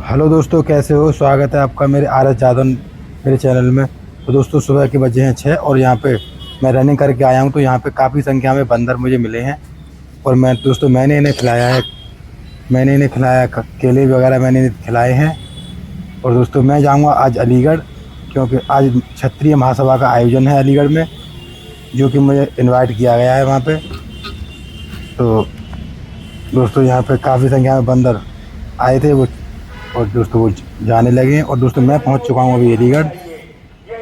Hello दोस्तों, कैसे हो? स्वागत है आपका मेरे आर एस यादव मेरे चैनल में। तो दोस्तों, सुबह के बजे हैं 6 और यहाँ पे मैं रनिंग करके आया हूँ। तो यहाँ पे काफ़ी संख्या में बंदर मुझे मिले हैं और मैंने इन्हें खिलाया है। मैंने इन्हें खिलाया केले वगैरह मैंने इन्हें खिलाए हैं। और दोस्तों, मैं जाऊँगा आज अलीगढ़, क्योंकि आज क्षत्रिय महासभा का आयोजन है अलीगढ़ में, जो कि मुझे इन्वाइट किया गया है वहाँ पर। तो दोस्तों, यहाँ पे काफ़ी संख्या में बंदर आए थे और दोस्तों वो जाने लगे हैं। और दोस्तों, मैं पहुंच चुका हूं अभी अलीगढ़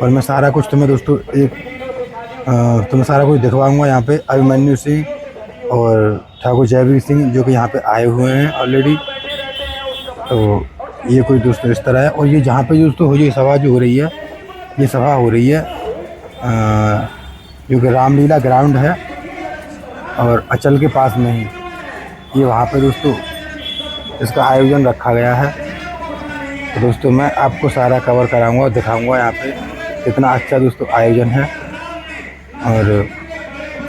और मैं सारा कुछ तुम्हें दोस्तों तुम्हें सारा कुछ दिखवाऊंगा। यहाँ पे अभिमन्यु सिंह और ठाकुर जयवीर सिंह जो कि यहाँ पे आए हुए हैं ऑलरेडी। तो ये कोई दोस्तों इस तरह है। और ये जहाँ पे दोस्तों ये सभा जो हो रही है, ये सभा हो रही है जो कि रामलीला ग्राउंड है और अचल के पास में ही ये वहाँ पे दोस्तों इसका आयोजन रखा गया है। तो दोस्तों, मैं आपको सारा कवर कराऊंगा और दिखाऊंगा यहाँ पे कितना अच्छा दोस्तों आयोजन है। और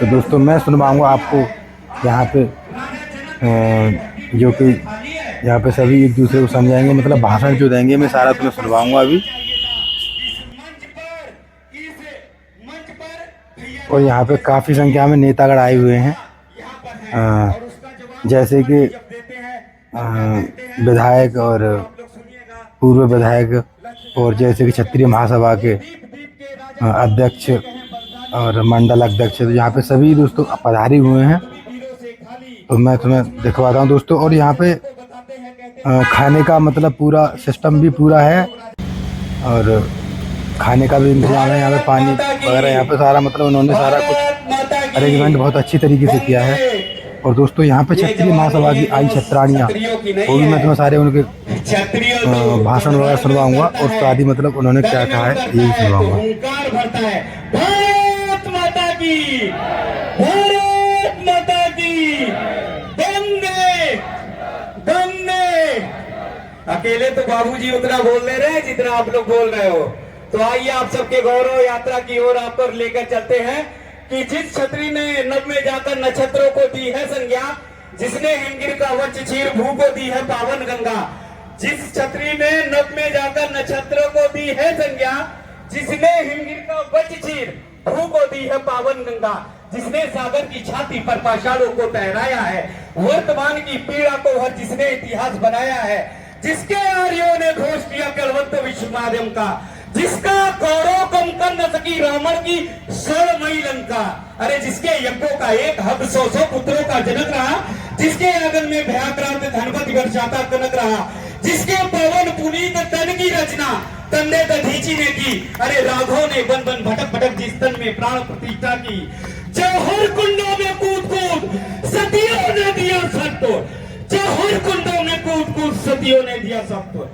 तो दोस्तों, मैं सुनवाऊंगा आपको यहाँ पे जो कि यहाँ पे सभी एक दूसरे को समझाएंगे, मतलब भाषण जो देंगे मैं सारा तुम्हें सुनवाऊंगा अभी। और यहाँ पे काफ़ी संख्या में नेतागण आए हुए हैं, जैसे कि विधायक और पूर्व विधायक, और जैसे कि क्षत्रिय महासभा के अध्यक्ष और मंडल अध्यक्ष। तो यहाँ पे सभी दोस्तों पधारे हुए हैं। तो मैं तुम्हें दिखवाता हूँ दोस्तों। और यहाँ पे खाने का मतलब पूरा सिस्टम भी पूरा है और खाने का भी इंतजाम है। यहाँ पे पानी वगैरह यहाँ पे सारा मतलब उन्होंने सारा कुछ अरेंजमेंट बहुत अच्छी तरीके से किया है। और दोस्तों, यहाँ पे क्षत्रिय महासभा की आई छत्राणियाँ, वो भी मैं तुम्हें सारे उनके भाषण वगैरह सुनवाऊंगा और शादी मतलब उन्होंने क्या कहा है यही सुनवाऊंगा। भारत माता की, भारत माता की, वंदे वंदे। अकेले तो बाबूजी उतना बोल दे रहे हैं जितना आप लोग बोल रहे हो। तो आइए आप सबके गौरव यात्रा की ओर आप लेकर चलते हैं कि जिस छत्री ने नभ में जाकर नक्षत्रों को दी है संज्ञा, जिसने हिमगिर का वज्र चीर भू को दी है पावन गंगा। जिस छत्री ने नभ में जाकर नक्षत्रों को दी है संज्ञा, जिसने हिमगिर का वज्र चीर भू को दी है पावन गंगा, जिसने सागर की छाती पर पाषाणों को तहराया है, वर्तमान की पीड़ा को हर जिसने इतिहास बनाया है, जिसके आर्यों ने घोष किया कलवंत विश्व माध्यम का, जिसका गौरव कम कर न सकी रावण की स्वर्णमयी लंका। अरे जिसके यज्ञों का एक हब 100 पुत्रों का जनक रहा, जिसके आंगन में भयाक्रांत धनपति वर्षाता कनक रहा, जिसके पवन पुनीत तन की रचना तंदे दधीची ने की। अरे राघव ने बन बन भटक भटक जिस तन में प्राण प्रतिष्ठा की, जौहर कुंडों में कूद कूद सतियों ने दिया सत्तो, जौहर कुंडों में कूद कूद सतियों ने दिया सत्तो।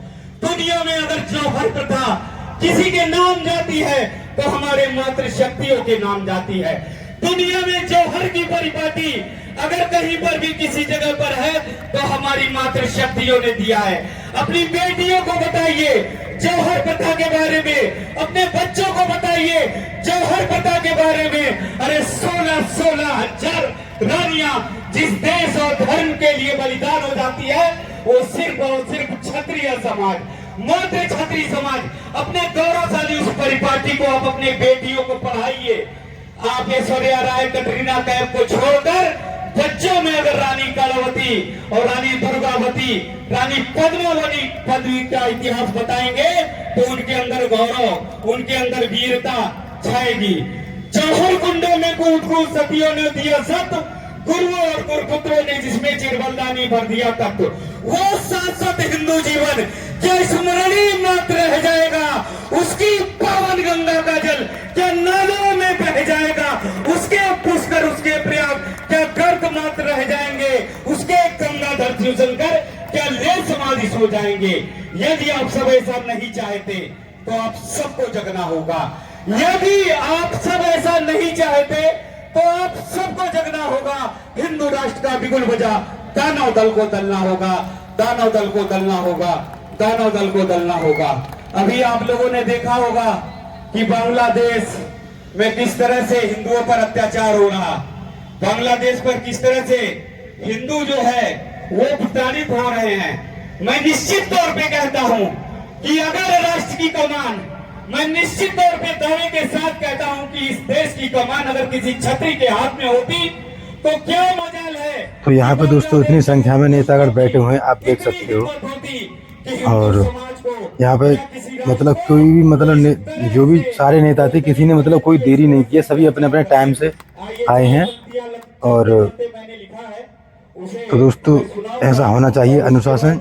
दुनिया में अगर जौहर प्रथा किसी के नाम जाती है तो हमारे मातृ शक्तियों के नाम जाती है। दुनिया में जौहर की परिपाटी अगर कहीं पर भी किसी जगह पर है तो हमारी मातृ शक्तियों ने दिया है। अपनी बेटियों को बताइए जौहर प्रथा के बारे में, अपने बच्चों को बताइए जौहर प्रथा के बारे में। अरे 16 हजार रानियां जिस देश और धर्म के लिए बलिदान हो जाती है, वो सिर्फ और सिर्फ क्षत्रिय समाज, मातृ क्षत्रिय समाज। अपने गौरवशाली उस परिपाटी को आप अपने बेटियों को पढ़ाइए। आप ऐश्वर्या राय, कटरीना कैफ को छोड़कर बच्चों में अगर रानी कलावती और रानी दुर्गावती, रानी पद्मावती पदवी का इतिहास बताएंगे तो उनके अंदर गौरव, उनके अंदर वीरता छाएगी। जौहर कुंडों में कूद कूद सतियों ने दिया सत्य, गुरुओं और गुरुपुत्रों ने जिसमें चिरबलदानी भर दिया तत्व, वो शाश्वत हिंदू जीवन क्या स्मरणीय मात्र रह जाएगा। उसकी पावन गंगा का जल क्या नालों में बह जाएगा, उसके पुष्कर, उसके प्रयाग क्या गर्क मात्र रह जाएंगे, उसके गंगाधर शिवशंकर क्या ले समाधि सो जाएंगे। यदि आप सब ऐसा नहीं चाहते तो आप सबको जगना होगा। यदि आप सब ऐसा नहीं चाहते तो आप सबको जगना होगा। हिंदू राष्ट्र का बिगुल बजा, दानव दल को दलना होगा, दानव दल को दलना होगा, दानव दल को दलना होगा। अभी आप लोगों ने देखा होगा कि बांग्लादेश में किस तरह से हिंदुओं पर अत्याचार हो रहा, बांग्लादेश पर किस तरह से हिंदू जो है वो प्रताड़ित हो रहे हैं। मैं निश्चित तौर पे कहता हूं कि अगर राष्ट्र की कमान, मैं निश्चित तौर पे दावे के साथ कहता हूं कि इस देश की कमान अगर किसी छत्री के हाथ में होती तो क्या मजाल है। तो यहाँ पे दोस्तों इतनी संख्या में नेतागण बैठे हुए हैं, आप देख सकते हो। और यहाँ पे मतलब कोई भी मतलब जो भी सारे नेता थे, किसी ने मतलब कोई देरी नहीं की है, सभी अपने अपने टाइम से आए हैं। और तो दोस्तों ऐसा होना चाहिए अनुशासन,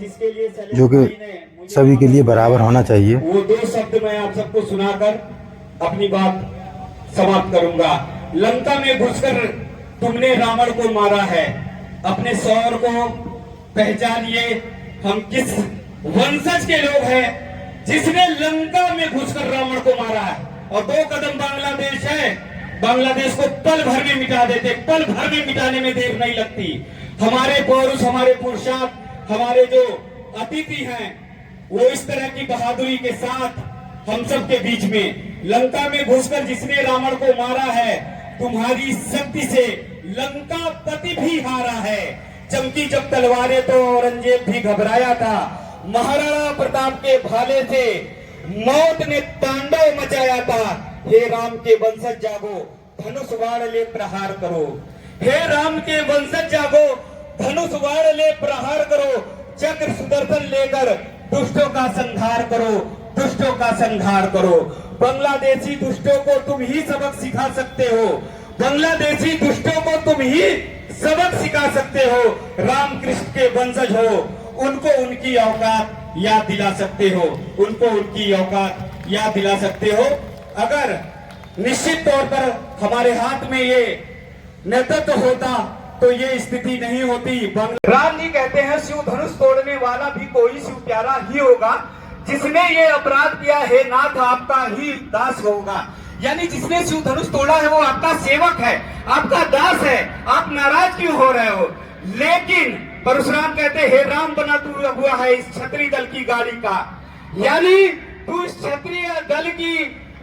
जो कि सभी के लिए बराबर होना चाहिए। वो 2 शब्द मैं आप सबको सुनाकर अपनी बात समाप्त करूंगा। लंका में घुसकर तुमने रावण को मारा है, अपने सौर को पहचानिए, हम किस वंशज के लोग हैं जिसने लंका में घुसकर रावण को मारा है। और 2 कदम बांग्लादेश है, बांग्लादेश को पल भर में मिटा देते, पल भर में मिटाने में देर नहीं लगती। हमारे पौरुष, हमारे पुरुषार्थ, हमारे जो अतिथि हैं, वो इस तरह की बहादुरी के साथ हम सब के बीच में लंका में घुसकर जिसने रावण को मारा है, तुम्हारी शक्ति से लंका पति भी हारा है। चमकी जब तलवारें तो औरंगजेब भी घबराया था, महाराणा प्रताप के भाले से मौत ने तांडव मचाया था। हे राम के वंशज जागो, धनुष बाण ले प्रहार करो। हे राम के वंशज जागो, धनुष बाण ले प्रहार करो। चक्र सुदर्शन लेकर दुष्टों का संहार करो, दुष्टों का संहार करो। बांग्लादेशी दुष्टों को तुम ही सबक सिखा सकते हो, बांग्लादेशी दुष्टों को तुम ही सबक सिखा सकते हो। राम कृष्ण के वंशज हो, उनको उनकी औकात याद दिला सकते हो, उनको उनकी औकात याद दिला सकते हो। अगर निश्चित तौर पर हमारे हाथ में ये नेतृत्व होता तो ये स्थिति नहीं होती। राम जी कहते हैं शिव धनुष तोड़ने वाला भी कोई शिव प्यारा ही होगा, जिसने ये अपराध किया है नाथ आपका ही दास होगा। यानी जिसने शिव धनुष तोड़ा है वो आपका सेवक है, आपका दास है। आप नाराज क्यों हो रहे हो? लेकिन परशुराम कहते हे राम बना तू अगुआ है इस क्षत्रिय दल की गाड़ी का। यानी तू इस क्षत्रिय दल की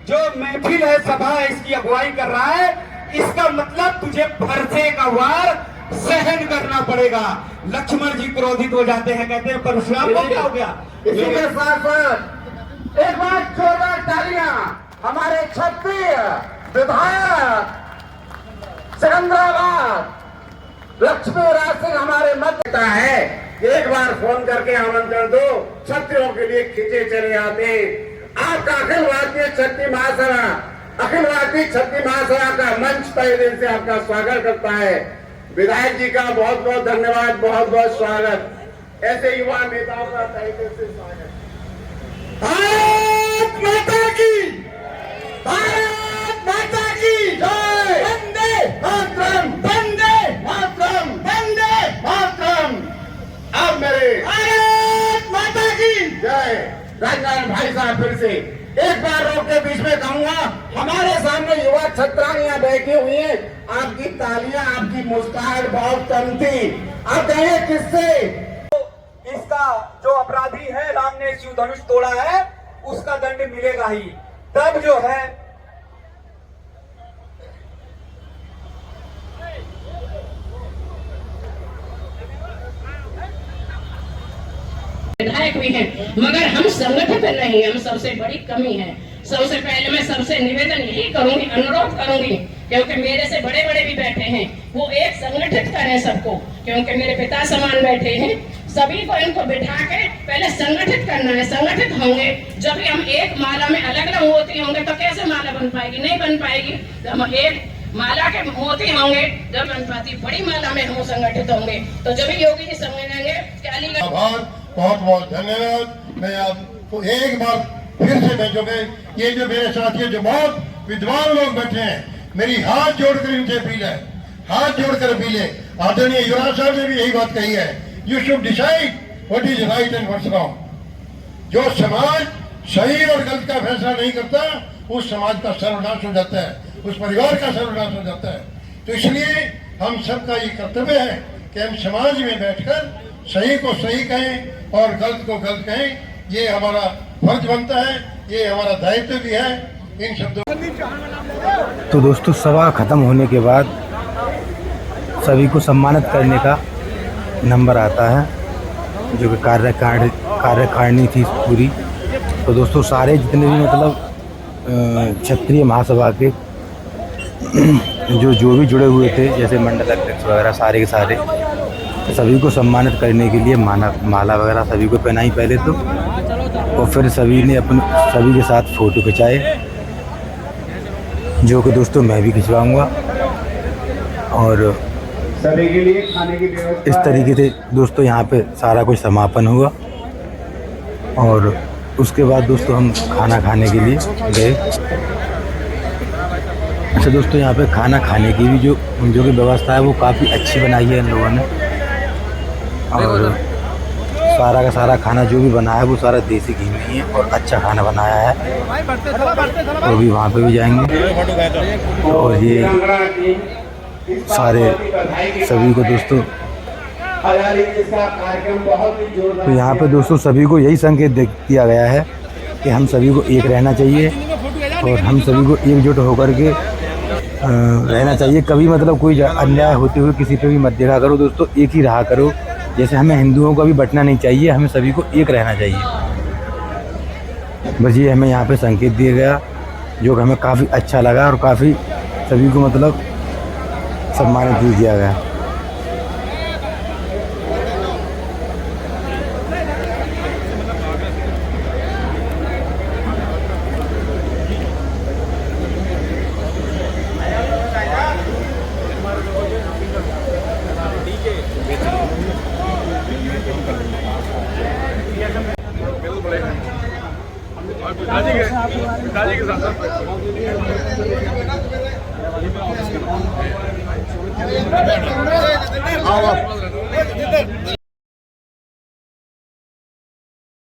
जो महफिल है, सभा है, इसकी अगुवाई कर रहा है। इसका मतलब तुझे फरसे का वार सहन करना पड़ेगा। लक्ष्मण जी क्रोधित हो जाते हैं, कहते हैं परशुराम को क्या हो गया। इसी के साथ साथ एक बार जोरदार तालियां हमारे क्षत्रिय विधायक सिकंदराबाद लक्ष्मी राज सिंह हमारे मध्य है। एक बार फोन करके आमंत्रण दो, क्षत्रियों के लिए खींचे चले आते। आपका अखिल भारतीय क्षत्रिय महासभा, अखिल भारतीय क्षत्रिय महासभा का मंच पहले दिन से आपका स्वागत करता है। विधायक जी का बहुत बहुत धन्यवाद, बहुत बहुत स्वागत। ऐसे युवा नेताओं का तहे दिल से स्वागत। भारत माता की, भारत माता की जय। वंदे मातरम, वंदे मातरम, वंदे मातरम। अब मेरे भारत माता की जय। राजनारायण भाई साहब फिर से एक बार रोक के बीच में कहूंगा, हमारे सामने युवा छत्रानियां बैठी हुई हैं, आपकी तालियां, आपकी मुस्कुराहट बहुत कम थी। आप कहेंगे किससे? इसका जो अपराधी है, राम ने शिव धनुष तोड़ा है, उसका दंड मिलेगा ही। तब जो है विधायक भी हैं, मगर हम संगठित नहीं, हम सबसे बड़ी कमी है। सबसे पहले मैं सबसे निवेदन यही करूंगी, अनुरोध करूंगी, क्योंकि मेरे से बड़े बड़े भी बैठे हैं, वो एक संगठित करें सबको, क्योंकि मेरे पिता समान बैठे हैं। सभी को इनको बिठा के पहले संगठित करना है। संगठित होंगे जब भी हम एक माला में अलग अलग मोती होंगे तो कैसे माला बन पाएगी? नहीं बन पाएगी। हम एक माला के मोती होंगे जब बन पाती, बड़ी माला में हम संगठित होंगे तो जब भी योगी जी समझेंगे। बहुत बहुत धन्यवाद। मैं आपको एक बार फिर से भेजोगे। ये जो मेरे साथी जो बहुत विद्वान लोग बैठे हैं, मेरी हाथ जोड़कर इनसे अपील है, हाथ जोड़कर अपील है। आदरणीय युवराज साहब ने भी यही बात कही है, you should decide what is right and what's wrong. जो समाज सही और गलत का फैसला नहीं करता, उस समाज का सर्वनाश हो जाता है, उस परिवार का सर्वनाश हो जाता है। तो इसलिए हम सबका ये कर्तव्य है कि हम समाज में बैठकर सही को सही कहें और गलत को गलत कहें। ये हमारा फर्ज बनता है, ये हमारा दायित्व भी है। इन शब्दों तो दोस्तों सभा खत्म होने के बाद सभी को सम्मानित करने का नंबर आता है। जो कि कार्यकारिणी थी पूरी। तो दोस्तों सारे जितने भी मतलब क्षत्रिय महासभा के जो भी जुड़े हुए थे, जैसे मंडल अध्यक्ष वगैरह सारे के सारे, सभी को सम्मानित करने के लिए माला वगैरह सभी को पहनाई पहले तो, और फिर सभी ने सभी के साथ फ़ोटो खिंचाए, जो कि दोस्तों मैं भी खिंचवाऊँगा। और सभी के लिए खाने की व्यवस्था इस तरीके से दोस्तों यहाँ पे सारा कुछ समापन हुआ। और उसके बाद दोस्तों हम खाना खाने के लिए गए। अच्छा दोस्तों, यहाँ पे खाना खाने की भी जो कि व्यवस्था है वो काफ़ी अच्छी बनाई है इन लोगों ने। और सारा का सारा खाना जो भी बना है वो सारा देसी घी में ही है और अच्छा खाना बनाया है। तो भी वहाँ पे भी जाएंगे। और ये सारे सभी को दोस्तों, तो यहाँ पे दोस्तों सभी को यही संकेत दिया गया है कि हम सभी को एक रहना चाहिए और हम सभी को एकजुट होकर के रहना चाहिए। कभी मतलब कोई अन्याय होते हुए किसी पे भी मत देखा करो दोस्तों, एक ही रहा करो। जैसे हमें हिंदुओं को भी बंटना नहीं चाहिए, हमें सभी को एक रहना चाहिए। बस ये हमें यहाँ पे संकेत दिया गया, जो कि हमें काफ़ी अच्छा लगा और काफ़ी सभी को मतलब सम्मानित भी किया गया। पिताजी के साथ